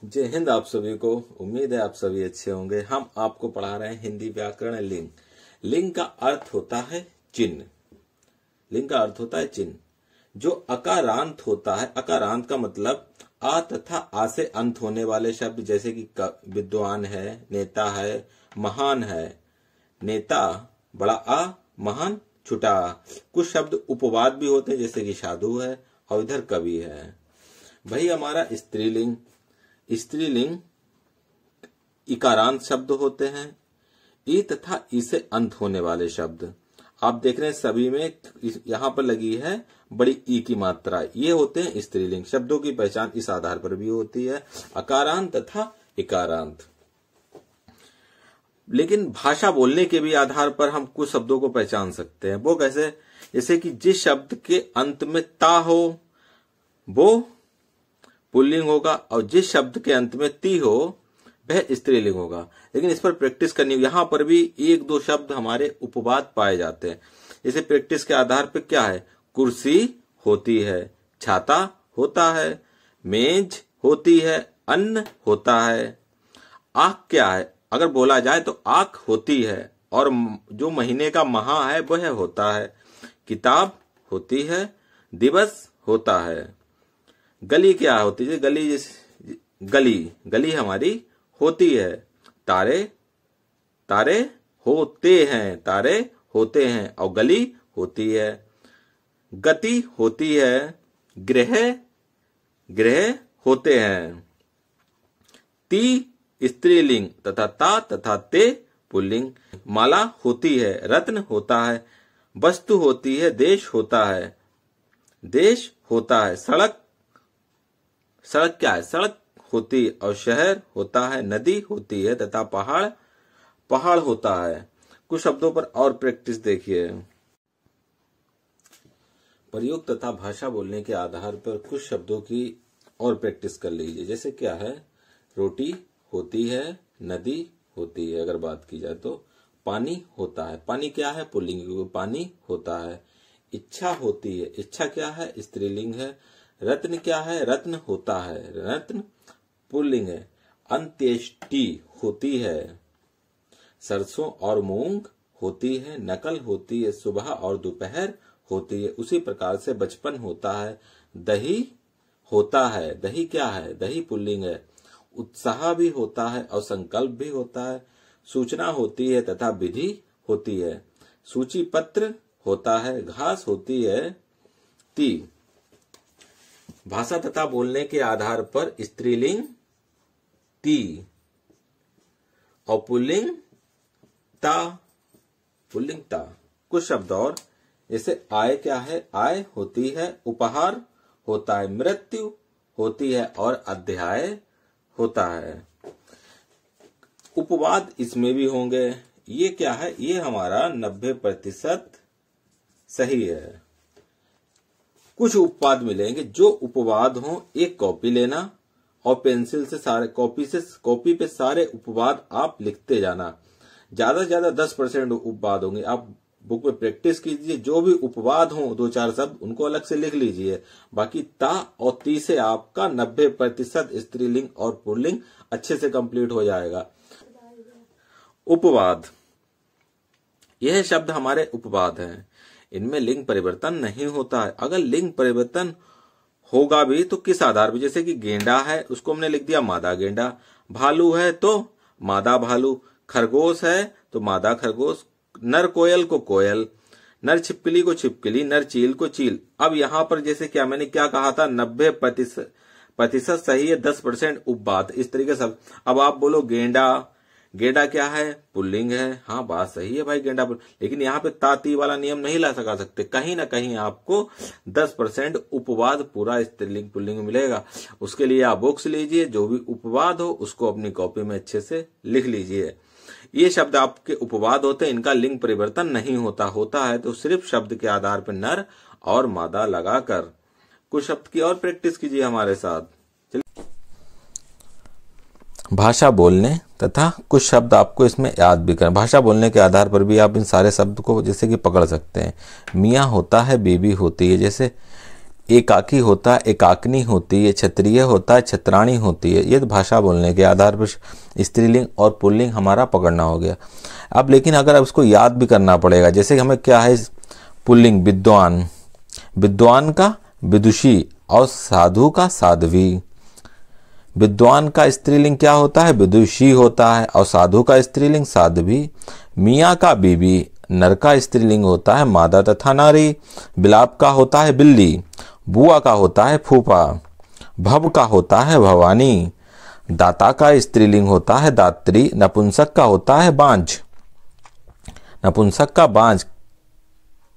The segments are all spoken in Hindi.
जय हिंद आप सभी को। उम्मीद है आप सभी अच्छे होंगे। हम आपको पढ़ा रहे हैं हिंदी व्याकरण लिंग। लिंग का अर्थ होता है चिन्ह। लिंग का अर्थ होता है चिन्ह। जो अकारांत होता है, अकारांत का मतलब आ तथा आ से अंत होने वाले शब्द, जैसे कि विद्वान है, नेता है, महान है। नेता बड़ा आ, महान छोटा आ। कुछ शब्द उपवाद भी होते हैं, जैसे कि साधु है और इधर कवि है। भाई हमारा स्त्रीलिंग, स्त्रीलिंग इकारांत शब्द होते हैं। ई तथा ई से अंत होने वाले शब्द आप देख रहे हैं सभी में यहां पर लगी है बड़ी ई की मात्रा, ये होते हैं स्त्रीलिंग। शब्दों की पहचान इस आधार पर भी होती है, अकारांत तथा इकारांत। लेकिन भाषा बोलने के भी आधार पर हम कुछ शब्दों को पहचान सकते हैं। वो कैसे? जैसे कि जिस शब्द के अंत में ता हो वो पुल्लिंग होगा, और जिस शब्द के अंत में ती हो वह स्त्रीलिंग होगा। लेकिन इस पर प्रैक्टिस करनी, यहां पर भी एक दो शब्द हमारे उपवाद पाए जाते हैं। इसे प्रैक्टिस के आधार पर क्या है? कुर्सी होती है, छाता होता है, मेज होती है, अन्न होता है। आंख क्या है? अगर बोला जाए तो आंख होती है, और जो महीने का महा है वह होता है। किताब होती है, दिवस होता है। गली क्या होती है? गली गली हमारी होती है। तारे तारे होते हैं, तारे होते हैं, और गली होती है। गति होती है, ग्रह ग्रह होते हैं। ती स्त्रीलिंग तथा ता तथा ते पुल्लिंग। माला होती है, रत्न होता है, वस्तु होती है, देश होता है, देश होता है। सड़क सड़क क्या है? सड़क होती है, और शहर होता है, नदी होती है, तथा पहाड़ पहाड़ होता है। कुछ शब्दों पर और प्रैक्टिस देखिए। प्रयोग तथा भाषा बोलने के आधार पर कुछ शब्दों की और प्रैक्टिस कर लीजिए। जैसे क्या है? रोटी होती है, नदी होती है। अगर बात की जाए तो पानी होता है, पानी क्या है? पुल्लिंग, पानी होता है। इच्छा होती है, इच्छा क्या है? स्त्रीलिंग है। रत्न क्या है? रत्न होता है, रत्न पुल्लिंग है। अंत्येष्टि होती है। सरसों और मूंग होती है। नकल होती है, सुबह और दोपहर होती है। उसी प्रकार से बचपन होता है। दही होता है, दही क्या है? दही पुल्लिंग है। उत्साह भी होता है, और संकल्प भी होता है। सूचना होती है तथा विधि होती है। सूची पत्र होता है, घास होती है। ती भाषा तथा बोलने के आधार पर स्त्रीलिंग ती और पुल्लिंग ता, पुल्लिंग ता। कुछ शब्द और, जैसे आय क्या है? आय होती है, उपहार होता है, मृत्यु होती है, और अध्याय होता है। उपवाद इसमें भी होंगे। ये क्या है? ये हमारा 90% सही है। कुछ उपवाद मिलेंगे। जो उपवाद हो, एक कॉपी लेना और पेंसिल से सारे कॉपी पे सारे उपवाद आप लिखते जाना। ज्यादा से ज्यादा 10% उपवाद होंगे। आप बुक में प्रैक्टिस कीजिए। जो भी उपवाद हो, 2-4 शब्द उनको अलग से लिख लीजिए। बाकी ता और ती से आपका 90% स्त्रीलिंग और पुल्लिंग अच्छे से कंप्लीट हो जाएगा। उपवाद, यह शब्द हमारे उपवाद हैं। इनमें लिंग परिवर्तन नहीं होता है। अगर लिंग परिवर्तन होगा भी तो किस आधार पर? जैसे कि गेंडा है, उसको हमने लिख दिया मादा गेंडा। भालू है तो मादा भालू। खरगोश है तो मादा खरगोश। नर कोयल को कोयल, नर छिपकली को छिपकली, नर चील को चील। अब यहाँ पर जैसे क्या मैंने क्या कहा था? 90% सही है, 10% उपवाद। इस तरीके से अब आप बोलो गेंडा, गेंडा क्या है? पुल्लिंग है। हाँ, बात सही है भाई, गेंडा लेकिन यहाँ पे ताती वाला नियम नहीं ला सकते। कहीं ना कहीं आपको 10% उपवाद पूरा स्त्रीलिंग पुल्लिंग मिलेगा। उसके लिए आप बुक्स लीजिए, जो भी उपवाद हो उसको अपनी कॉपी में अच्छे से लिख लीजिए। ये शब्द आपके उपवाद होते हैं, इनका लिंग परिवर्तन नहीं होता है तो सिर्फ शब्द के आधार पर नर और मादा लगाकर। कुछ शब्द की और प्रैक्टिस कीजिए हमारे साथ। भाषा बोलने तथा कुछ शब्द आपको इसमें याद भी करें। भाषा बोलने के आधार पर भी आप इन सारे शब्द को जैसे कि पकड़ सकते हैं। मियाँ होता है, बीबी होती है। जैसे एकाकी होता है, एकाकिनी होती है, क्षत्रिय होता है, क्षत्राणी होती है। ये तो भाषा बोलने के आधार पर स्त्रीलिंग और पुल्लिंग हमारा पकड़ना हो गया। अब लेकिन अगर उसको याद भी करना पड़ेगा, जैसे हमें क्या है पुल्लिंग विद्वान, विद्वान का विदुषी और साधु का साध्वी। विद्वान का स्त्रीलिंग क्या होता है? विदुषी होता है, और साधु का स्त्रीलिंग साध्वी। मियाँ का बीबी, नर का स्त्रीलिंग होता है मादा तथा नारी। बिलाप का होता है बिल्ली, बुआ का होता है फूफा, भव का होता है भवानी। दाता का स्त्रीलिंग होता है दात्री। नपुंसक का होता है बांझ, नपुंसक का बांझ।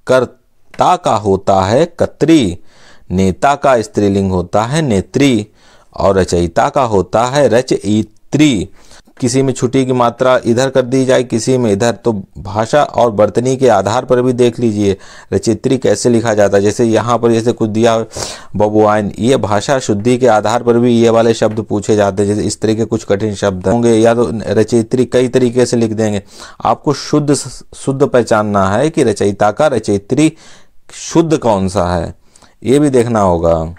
कर्ता का होता है कत्री। नेता का स्त्रीलिंग होता है नेत्री, और रचयिता का होता है रचयित्री। किसी में छुट्टी की मात्रा इधर कर दी जाए, किसी में इधर, तो भाषा और वर्तनी के आधार पर भी देख लीजिए रचयित्री कैसे लिखा जाता है। जैसे यहाँ पर जैसे कुछ दिया बबुआइन, ये भाषा शुद्धि के आधार पर भी ये वाले शब्द पूछे जाते हैं। जैसे इस तरह के कुछ कठिन शब्द होंगे, या तो रचयित्री कई तरीके से लिख देंगे। आपको शुद्ध पहचानना है कि रचयिता का रचयित्री शुद्ध कौन सा है, ये भी देखना होगा।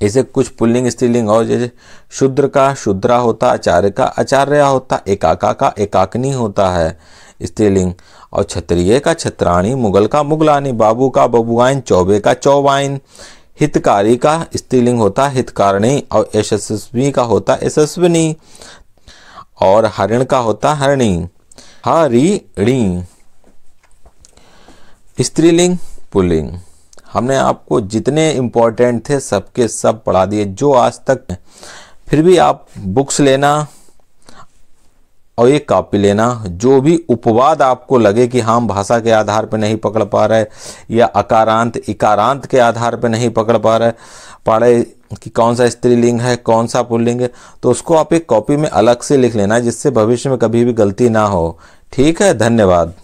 ऐसे कुछ पुल्लिंग स्त्रीलिंग और, जैसे शूद्र का शूद्रा होता, आचार्य का आचार्या होता, एकाका का एकाकिनी होता है स्त्रीलिंग, और क्षत्रिय का क्षत्राणी, मुगल का मुगलानी, बाबू का बबुआइन, चौबे का चौबाइन। हितकारी का स्त्रीलिंग होता हितकारिणी, और यशस्वी का होता यशस्विनी, और हरिण का होता हरिणी, हरिणी। स्त्रीलिंग पुल्लिंग हमने आपको जितने इम्पोर्टेंट थे सबके सब पढ़ा दिए जो आज तक। फिर भी आप बुक्स लेना और एक कॉपी लेना, जो भी उपवाद आपको लगे कि हम भाषा के आधार पर नहीं पकड़ पा रहे, या अकारांत इकारांत के आधार पर नहीं पकड़ पा रहे कि कौन सा स्त्रीलिंग है कौन सा पुल्लिंग है, तो उसको आप एक कॉपी में अलग से लिख लेना, जिससे भविष्य में कभी भी गलती ना हो। ठीक है, धन्यवाद।